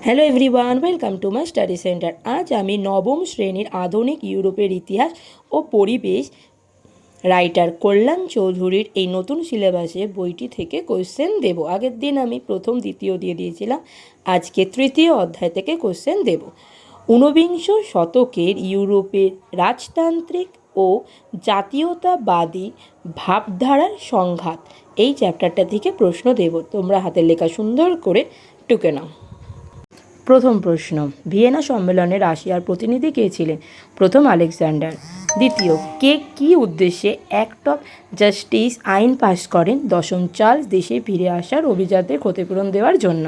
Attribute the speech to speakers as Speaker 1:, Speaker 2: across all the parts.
Speaker 1: Hello everyone, welcome to my study centre. আজ আমি নবম শ্রেণীর আধুনিক ইউরোপের ইতিহাস ও পরিবেশ রাইটার কল্যাণ চৌধুরীর এই নতুন সিলেবাসে বইটি থেকে কোশ্চেন দেব। আগের দিন আমি প্রথম দ্বিতীয় দিয়ে দিয়েছিলাম, আজকে তৃতীয় অধ্যায় থেকে কোশ্চেন দেব। ঊনবিংশ শতকের ইউরোপের রাজতান্ত্রিক ও জাতীয়তাবাদী ভাবধারার সংঘাত, এই চ্যাপ্টারটা থেকে প্রশ্ন দেব। তোমরা হাতের লেখা সুন্দর করে টুকে নাও। প্রথম প্রশ্ন, ভিয়েনা সম্মেলনে রাশিয়ার প্রতিনিধি কে ছিলেন? প্রথম আলেকজান্ডার। দ্বিতীয়, কে কী উদ্দেশ্যে অ্যাক্ট অফ জাস্টিস আইন পাশ করেন? দশম চার্লস দেশে ফিরে আসার অভিজাতদের ক্ষতিপূরণ দেওয়ার জন্য।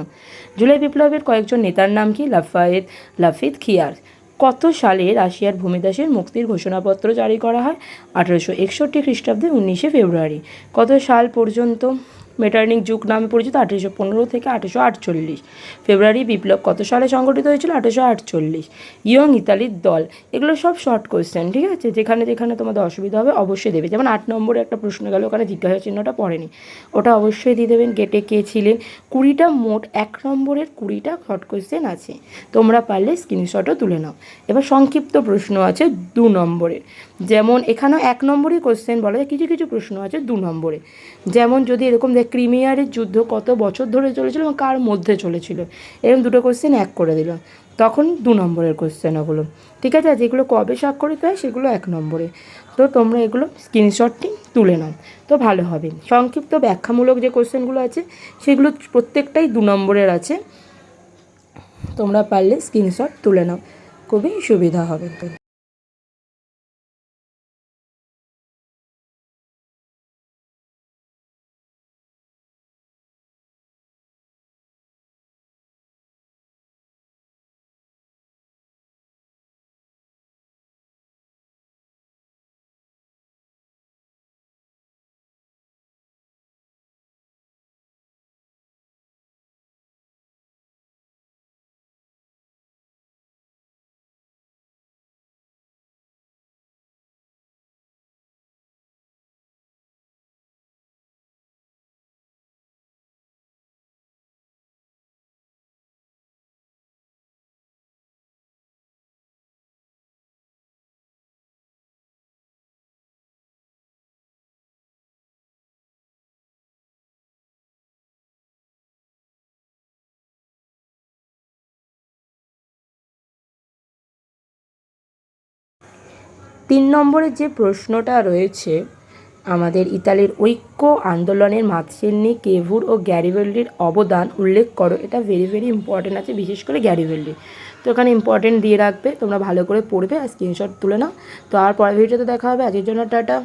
Speaker 1: জুলাই বিপ্লবের কয়েকজন নেতার নাম কি? লাফিত খিয়ার। কত সালে রাশিয়ার ভূমিদাসের মুক্তির ঘোষণাপত্র জারি করা হয়? 1861 খ্রিস্টাব্দে 19 ফেব্রুয়ারি। কত সাল পর্যন্ত মেটার্নিক যুগ নামে পরিচিত? 1815 থেকে 1848। ফেব্রুয়ারি বিপ্লব কত সালে সংগঠিত হয়েছিল? 1848। ইয়ং ইতালির দল। এগুলো সব শর্ট কোয়েশ্চেন, ঠিক আছে? যেখানে যেখানে তোমাদের অসুবিধা হবে অবশ্যই দেবে। যেমন 8 নম্বরে একটা প্রশ্ন গেল, ওখানে জিজ্ঞাসা চিহ্নটা পড়েনি, ওটা অবশ্যই দিয়ে দেবেন। গেটে কে ছিলেন? 20টা মোট 1 নম্বরের 20টা শর্ট কোয়েশ্চেন আছে, তোমরা পারলে স্ক্রিনশটও তুলে নাও। এবার সংক্ষিপ্ত প্রশ্ন আছে 2 নম্বরের, যেমন এখানেও 1 নম্বরই কোয়েশ্চেন বলা যায়, কিছু কিছু প্রশ্ন আছে 2 নম্বরে। যেমন যদি এরকম দেখ, ক্রিমিয়ার যুদ্ধ কত বছর ধরে চলেছিল এবং কার মধ্যে চলেছিল, এরকম দুটো কোয়েশ্চেন 1 করে দিল, তখন 2 নম্বরের কোয়েশ্চেন ওগুলো, ঠিক আছে? আর যেগুলো কবে স্বাক্ষরিত হয় সেগুলো 1 নম্বরে। তো তোমরা এগুলো স্ক্রিনশটটি তুলে নাও, তো ভালো হবে। সংক্ষিপ্ত ব্যাখ্যামূলক যে কোয়েশ্চেনগুলো আছে সেগুলো প্রত্যেকটাই 2 নম্বরের আছে, তোমরা পারলে স্ক্রিনশট তুলে নাও, খুবই সুবিধা হবে। তিন নম্বরের যে প্রশ্নটা রয়েছে, আমাদের ইতালির ঐক্য আন্দোলনের মাতসেন্নি, কেভুর ও গ্যারিবেল্ডির অবদান উল্লেখ করো। এটা ভেরি ভেরি ইম্পর্টেন্ট আছে, বিশেষ করে গ্যারিবেল্ডি। তো এখানে ইম্পর্টেন্ট দিয়ে রাখবে, তোমরা ভালো করে পড়বে আর স্ক্রিনশট তুলে নাও। তো আর পরের ভিডিওতে দেখা হবে, আজকের জন্য টাটা।